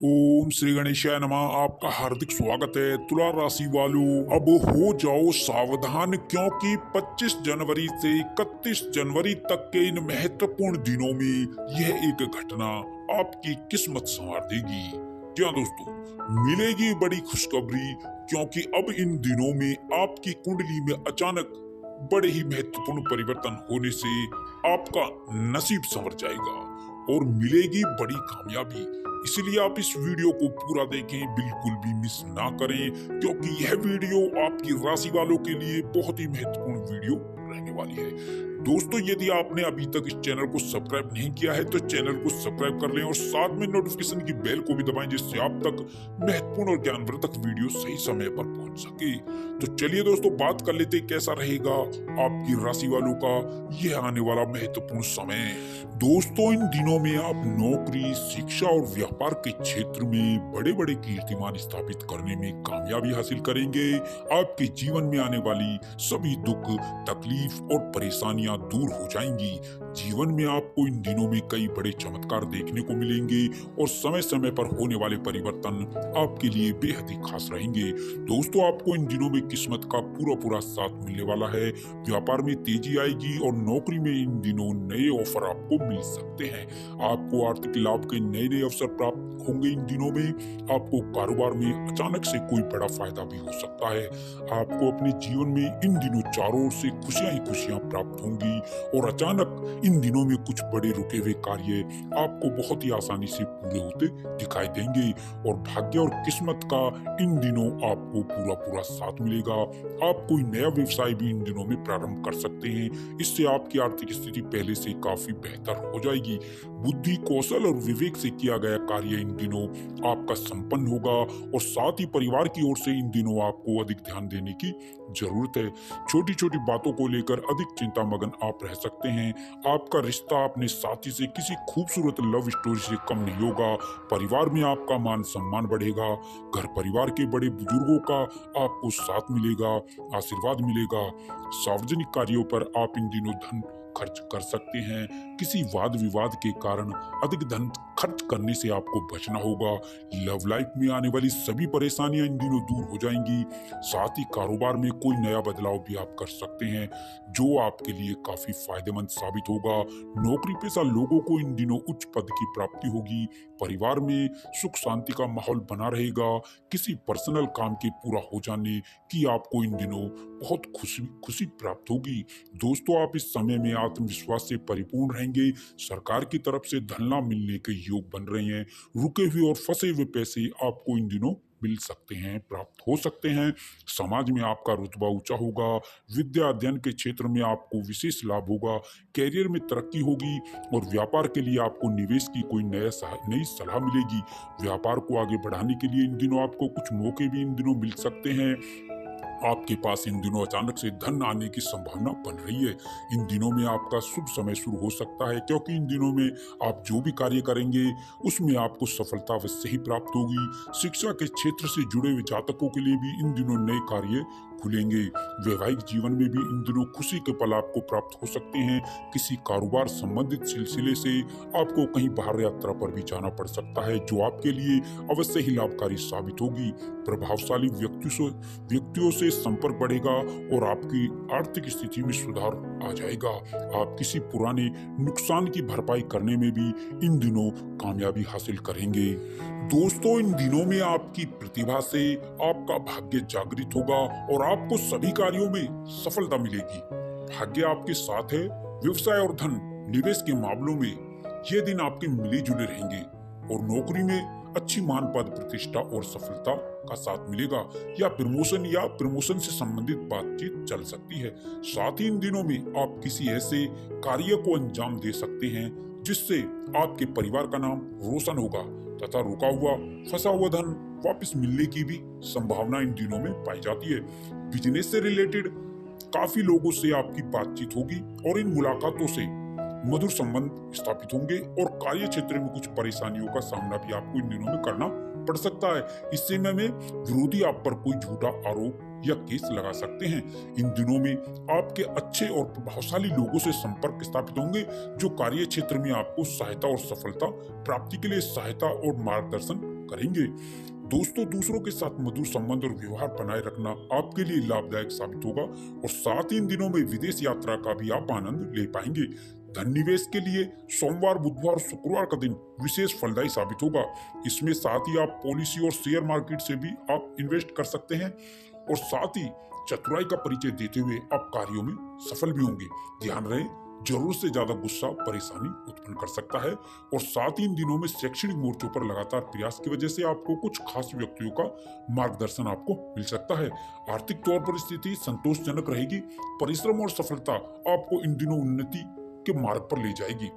ओम श्री गणेशाय नमः। आपका हार्दिक स्वागत है तुला राशि वालों। अब हो जाओ सावधान, क्योंकि 25 जनवरी से 31 जनवरी तक के इन महत्वपूर्ण दिनों में यह एक घटना आपकी किस्मत संवार देगी। जी हाँ दोस्तों, मिलेगी बड़ी खुशखबरी, क्योंकि अब इन दिनों में आपकी कुंडली में अचानक बड़े ही महत्वपूर्ण परिवर्तन होने से आपका नसीब संवर जाएगा और मिलेगी बड़ी कामयाबी। इसलिए आप इस वीडियो को पूरा देखें, बिल्कुल भी मिस ना करें, क्योंकि यह वीडियो आपकी राशि वालों के लिए बहुत ही महत्वपूर्ण वीडियो रहने वाली है। दोस्तों, यदि आपने अभी तक इस चैनल को सब्सक्राइब नहीं किया है तो चैनल को सब्सक्राइब कर लें और साथ में नोटिफिकेशन की बेल को भी दबाएं, जिससे आप तक महत्वपूर्ण और ज्ञानवर्धक वीडियो सही समय पर पहुंच सके। तो चलिए दोस्तों, बात कर लेते हैं कैसा रहेगा आपकी राशि वालों का यह आने वाला महत्वपूर्ण समय। दोस्तों, इन दिनों में आप नौकरी, शिक्षा और व्यापार के क्षेत्र में बड़े बड़े कीर्तिमान स्थापित करने में कामयाबी हासिल करेंगे। आपके जीवन में आने वाली सभी दुख, तकलीफ और परेशानियां दूर हो जाएंगी। जीवन में आपको इन दिनों में कई बड़े चमत्कार देखने को मिलेंगे और समय समय पर होने वाले परिवर्तन आपके लिए बेहद ही खास रहेंगे। दोस्तों, आपको इन दिनों में किस्मत का पूरा पूरा साथ मिलने वाला है। व्यापार में तेजी आएगी और नौकरी में इन दिनों नए ऑफर आपको मिल सकते हैं। आपको आर्थिक लाभ के नए नए अवसर प्राप्त होंगे। इन दिनों में आपको कारोबार में अचानक से कोई बड़ा फायदा भी हो सकता है। आपको अपने जीवन में इन दिनों चारों ओर से खुशियां ही खुशियां प्राप्त होंगी और अचानक इन दिनों में कुछ बड़े रुके हुए कार्य आपको बहुत ही आसानी से पूरे होते दिखाई देंगे और भाग्य और किस्मत का इन दिनों आपको पूरा पूरा साथ मिलेगा। आप कोई नया व्यवसाय भी इन दिनों में प्रारंभ कर सकते हैं। इससे आपकी आर्थिक स्थिति पहले से काफी बेहतर हो जाएगी। बुद्धि, कौशल और विवेक से किया गया कार्य इन दिनों आपका संपन्न होगा और साथ ही परिवार की ओर से इन दिनों आपको अधिक ध्यान देने की जरूरत है। छोटी छोटी बातों को लेकर अधिक चिंता मगन आप रह सकते हैं। आपका रिश्ता अपने साथी से किसी खूबसूरत लव स्टोरी से कम नहीं होगा। परिवार में आपका मान सम्मान बढ़ेगा। घर परिवार के बड़े बुजुर्गों का आपको साथ मिलेगा, आशीर्वाद मिलेगा। सार्वजनिक कार्यों पर आप इन दिनों धन खर्च कर सकते हैं। किसी वाद विवाद के कारण अधिक धन खर्च करने से आपको बचना होगा। लव लाइफ में आने वाली सभी परेशानियां इन दिनों दूर हो जाएंगी। साथ ही कारोबार में कोई नया बदलाव भी आप कर सकते हैं, जो आपके लिए काफी फायदेमंद साबित होगा। नौकरी पेशा लोगों को इन दिनों उच्च पद की प्राप्ति होगी। परिवार में सुख शांति का माहौल बना रहेगा। किसी पर्सनल काम के पूरा हो जाने की आपको इन दिनों बहुत खुशी प्राप्त होगी। दोस्तों, आप इस समय में आत्मविश्वास से परिपूर्ण रहेंगे। सरकार की तरफ से धन लाभ मिलने के योग बन रहे हैं। रुके हुए और फंसे हुए पैसे आपको इन दिनों मिल सकते हैं, प्राप्त हो सकते हैं। समाज में आपका रुतबा ऊंचा होगा। विद्या अध्ययन के क्षेत्र में आपको विशेष लाभ होगा। कैरियर में तरक्की होगी और व्यापार के लिए आपको निवेश की कोई नई सलाह मिलेगी। व्यापार को आगे बढ़ाने के लिए इन दिनों आपको कुछ मौके भी इन दिनों मिल सकते हैं। आपके पास इन दिनों अचानक से धन आने की संभावना बन रही है। इन दिनों में आपका शुभ समय शुरू हो सकता है, क्योंकि इन दिनों में आप जो भी कार्य करेंगे उसमें आपको सफलता अवश्य ही प्राप्त होगी। शिक्षा के क्षेत्र से जुड़े हुए जातकों के लिए भी इन दिनों नए कार्य खुलेंगे। वैवाहिक जीवन में भी इन दिनों खुशी के पल आपको प्राप्त हो सकते हैं। किसी कारोबार संबंधित सिलसिले से आपको कहीं बाहर यात्रा पर भी जाना पड़ सकता है, जो आपके लिए अवश्य ही लाभकारी साबित होगी। प्रभावशाली व्यक्तियों से संपर्क बढ़ेगा और आपकी आर्थिक स्थिति में सुधार आ जाएगा। आप किसी पुराने नुकसान की भरपाई करने में भी इन दिनों कामयाबी हासिल करेंगे। दोस्तों, इन दिनों में आपकी प्रतिभा से आपका भाग्य जागृत होगा और आपको सभी कार्यों में सफलता मिलेगी। भाग्य आपके साथ है। व्यवसाय और धन निवेश के मामलों में ये दिन आपके मिले जुले रहेंगे और नौकरी में अच्छी मान, पद, प्रतिष्ठा और सफलता का साथ मिलेगा या प्रमोशन से संबंधित बातचीत चल सकती है। साथ ही इन दिनों में आप किसी ऐसे कार्य को अंजाम दे सकते हैं जिससे आपके परिवार का नाम रोशन होगा तथा रुका हुआ फंसा हुआ धन वापस मिलने की भी संभावना इन दिनों में पाई जाती है। बिजनेस से रिलेटेड काफी लोगों से आपकी बातचीत होगी और इन मुलाकातों से मधुर संबंध स्थापित होंगे और कार्य क्षेत्र में कुछ परेशानियों का सामना भी आपको इन दिनों में करना पड़ सकता है। इस समय में विरोधी आप पर कोई झूठा आरोप या केस लगा सकते हैं। इन दिनों में आपके अच्छे और प्रभावशाली लोगों से संपर्क स्थापित होंगे, जो कार्य क्षेत्र में आपको सहायता और सफलता प्राप्ति के लिए सहायता और मार्गदर्शन करेंगे। दोस्तों, दूसरों के साथ मधुर संबंध और व्यवहार बनाए रखना आपके लिए लाभदायक साबित होगा और साथ ही इन दिनों में विदेश यात्रा का भी आप आनंद ले पाएंगे। धन निवेश के लिए सोमवार, बुधवार और शुक्रवार का दिन विशेष फलदायी साबित होगा। इसमें साथ ही आप पॉलिसी और शेयर मार्केट से भी आप इन्वेस्ट कर सकते हैं और साथ ही चतुराई का परिचय देते हुए आप कार्यों में सफल भी होंगे। ध्यान रहे, जरूरत से ज्यादा गुस्सा परेशानी उत्पन्न कर सकता है और साथ ही इन दिनों में शैक्षणिक मोर्चों पर लगातार प्रयास की वजह से आपको कुछ खास व्यक्तियों का मार्गदर्शन आपको मिल सकता है। आर्थिक तौर पर स्थिति संतोषजनक रहेगी। परिश्रम और सफलता आपको इन दिनों उन्नति के मार्ग पर ले जाएगी।